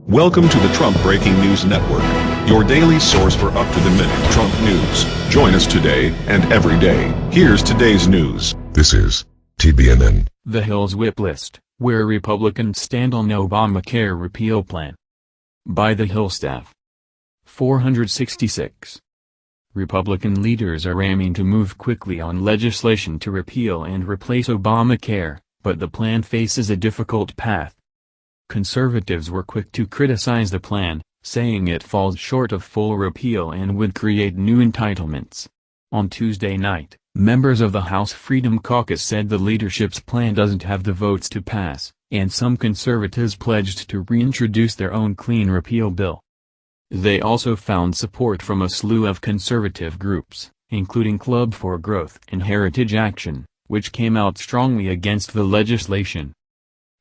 Welcome to the Trump Breaking News Network, your daily source for up-to-the-minute Trump news. Join us today and every day. Here's today's news. This is TBNN. The Hill's whip list, where Republicans stand on Obamacare repeal plan. By the Hill staff. 466. Republican leaders are aiming to move quickly on legislation to repeal and replace Obamacare, but the plan faces a difficult path. Conservatives were quick to criticize the plan, saying it falls short of full repeal and would create new entitlements. On Tuesday night, members of the House Freedom Caucus said the leadership's plan doesn't have the votes to pass, and some conservatives pledged to reintroduce their own clean repeal bill. They also found support from a slew of conservative groups, including Club for Growth and Heritage Action, which came out strongly against the legislation.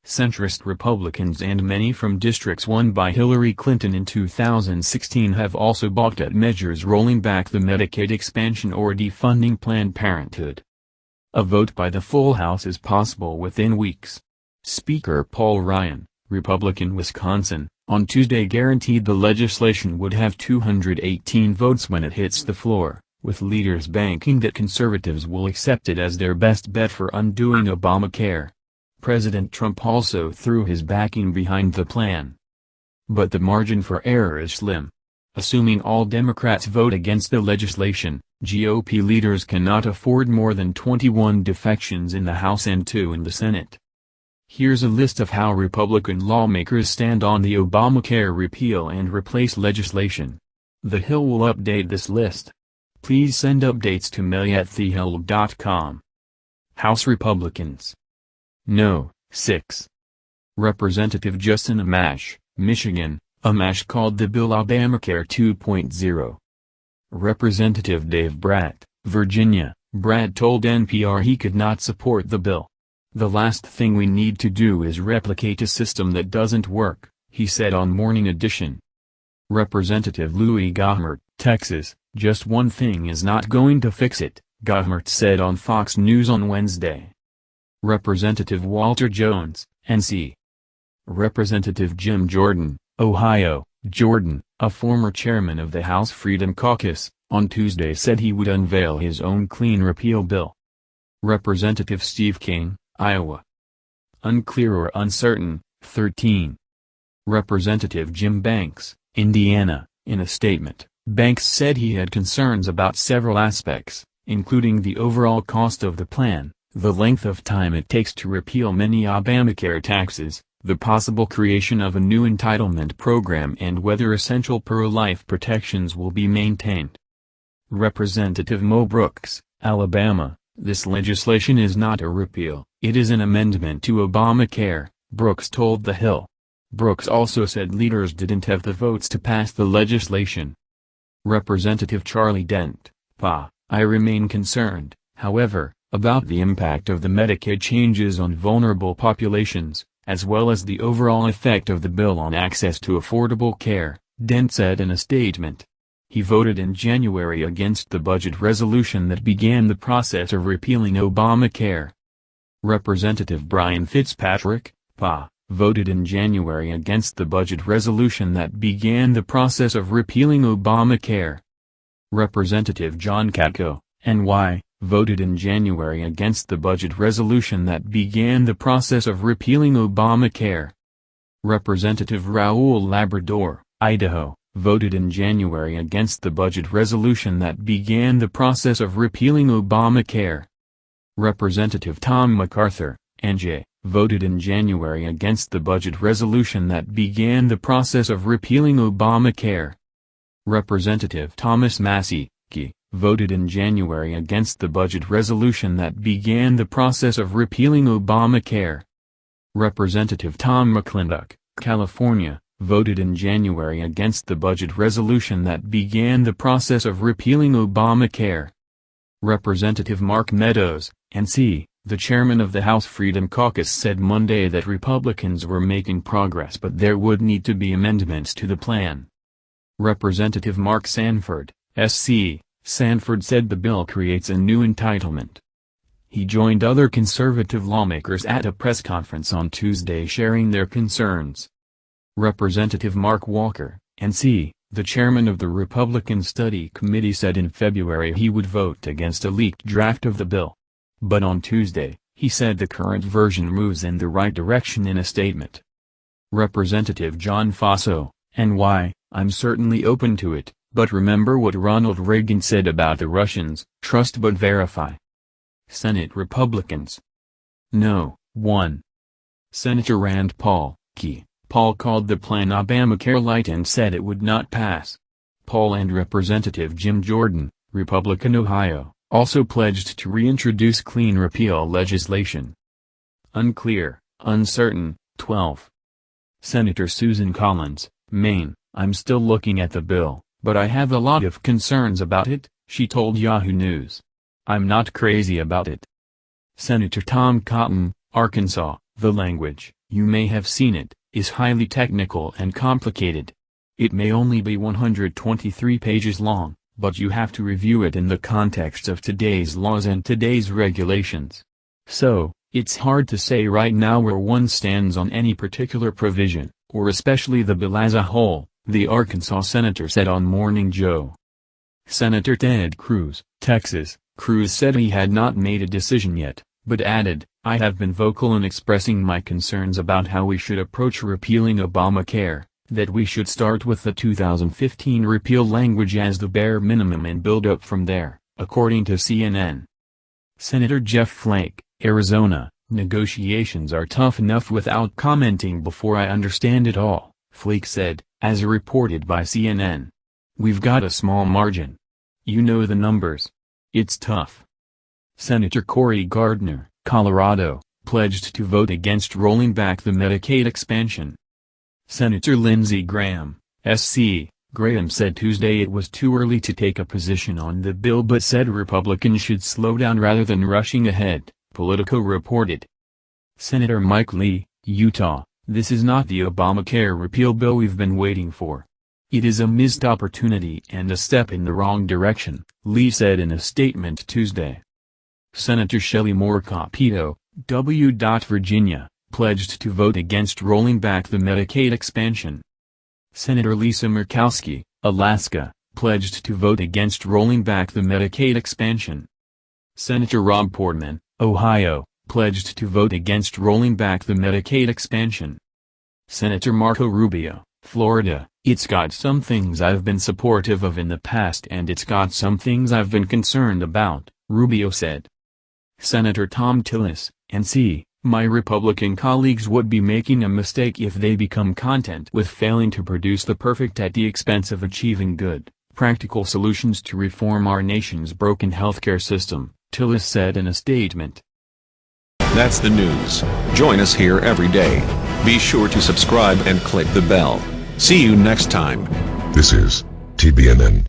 Centrist Republicans and many from districts won by Hillary Clinton in 2016 have also balked at measures rolling back the Medicaid expansion or defunding Planned Parenthood. A vote by the full House is possible within weeks. Speaker Paul Ryan, Republican Wisconsin, on Tuesday guaranteed the legislation would have 218 votes when it hits the floor, with leaders banking that conservatives will accept it as their best bet for undoing Obamacare. President Trump also threw his backing behind the plan. But the margin for error is slim. Assuming all Democrats vote against the legislation, GOP leaders cannot afford more than 21 defections in the House and 2 in the Senate. Here's a list of how Republican lawmakers stand on the Obamacare repeal and replace legislation. The Hill will update this list. Please send updates to mail@thehill.com. House Republicans. No. 6. Representative Justin Amash, Michigan. Amash called the bill ObamaCare 2.0. Representative Dave Bratt, Virginia. Bratt told NPR he could not support the bill. "The last thing we need to do is replicate a system that doesn't work," he said on Morning Edition. Representative Louis Gohmert, Texas. "Just one thing is not going to fix it," Gohmert said on Fox News on Wednesday. Representative Walter Jones, NC. Representative Jim Jordan, Ohio. Jordan, a former chairman of the House Freedom Caucus, on Tuesday said he would unveil his own clean repeal bill. Representative Steve King, Iowa. Unclear or uncertain. 13. Representative Jim Banks, Indiana. In a statement, Banks said he had concerns about several aspects, including the overall cost of the plan, the length of time it takes to repeal many Obamacare taxes, the possible creation of a new entitlement program, and whether essential pro-life protections will be maintained. Representative Mo Brooks, Alabama. "This legislation is not a repeal, it is an amendment to Obamacare," Brooks told The Hill. Brooks also said leaders didn't have the votes to pass the legislation. Representative Charlie Dent, PA. "I remain concerned, however, about the impact of the Medicaid changes on vulnerable populations, as well as the overall effect of the bill on access to affordable care," Dent said in a statement. He voted in January against the budget resolution that began the process of repealing Obamacare. Representative Brian Fitzpatrick, PA, voted in January against the budget resolution that began the process of repealing Obamacare. Representative John Katko, NY, voted in January against the budget resolution that began the process of repealing Obamacare. Representative Raul Labrador, Idaho, voted in January against the budget resolution that began the process of repealing Obamacare. Representative Tom MacArthur, NJ, voted in January against the budget resolution that began the process of repealing Obamacare. Representative Thomas Massie, Key, voted in January against the budget resolution that began the process of repealing Obamacare. Representative Tom McClintock, California, voted in January against the budget resolution that began the process of repealing Obamacare. Representative Mark Meadows, NC, the chairman of the House Freedom Caucus, said Monday that Republicans were making progress but there would need to be amendments to the plan. Representative Mark Sanford, SC, Sanford said the bill creates a new entitlement. He joined other conservative lawmakers at a press conference on Tuesday sharing their concerns. Representative Mark Walker, NC, the chairman of the Republican Study Committee, said in February he would vote against a leaked draft of the bill. But on Tuesday, he said the current version moves in the right direction in a statement. Representative John Faso, NY, I'm certainly open to it, but remember what Ronald Reagan said about the Russians, trust but verify. Senate Republicans. No. 1. Senator Rand Paul, Key. Paul called the plan ObamaCare light and said it would not pass. Paul and Representative Jim Jordan, Republican Ohio, also pledged to reintroduce clean repeal legislation. Unclear, uncertain. 12. Senator Susan Collins, Maine, I'm still looking at the bill, but I have a lot of concerns about it, she told Yahoo News. I'm not crazy about it. Senator Tom Cotton, Arkansas, the language, you may have seen it, is highly technical and complicated. It may only be 123 pages long, but you have to review it in the context of today's laws and today's regulations. So, it's hard to say right now where one stands on any particular provision, or especially the bill as a whole, the Arkansas senator said on Morning Joe. Senator Ted Cruz, Texas, Cruz said he had not made a decision yet, but added, I have been vocal in expressing my concerns about how we should approach repealing Obamacare, that we should start with the 2015 repeal language as the bare minimum and build up from there, according to CNN. Senator Jeff Flake, Arizona, negotiations are tough enough without commenting before I understand it all, Flake said, as reported by CNN. We've got a small margin. You know the numbers. It's tough. Senator Cory Gardner, Colorado, pledged to vote against rolling back the Medicaid expansion. Senator Lindsey Graham, SC, Graham said Tuesday it was too early to take a position on the bill but said Republicans should slow down rather than rushing ahead, Politico reported. Senator Mike Lee, Utah, this is not the Obamacare repeal bill we've been waiting for. It is a missed opportunity and a step in the wrong direction, Lee said in a statement Tuesday. Senator Shelley Moore Capito, W. Virginia, pledged to vote against rolling back the Medicaid expansion. Senator Lisa Murkowski, Alaska, pledged to vote against rolling back the Medicaid expansion. Senator Rob Portman, Ohio, pledged to vote against rolling back the Medicaid expansion. Senator Marco Rubio, Florida, it's got some things I've been supportive of in the past and it's got some things I've been concerned about, Rubio said. Senator Tom Tillis, NC, my Republican colleagues would be making a mistake if they become content with failing to produce the perfect at the expense of achieving good, practical solutions to reform our nation's broken healthcare system, Tillis said in a statement. That's the news. Join us here every day. Be sure to subscribe and click the bell. See you next time. This is TBNN.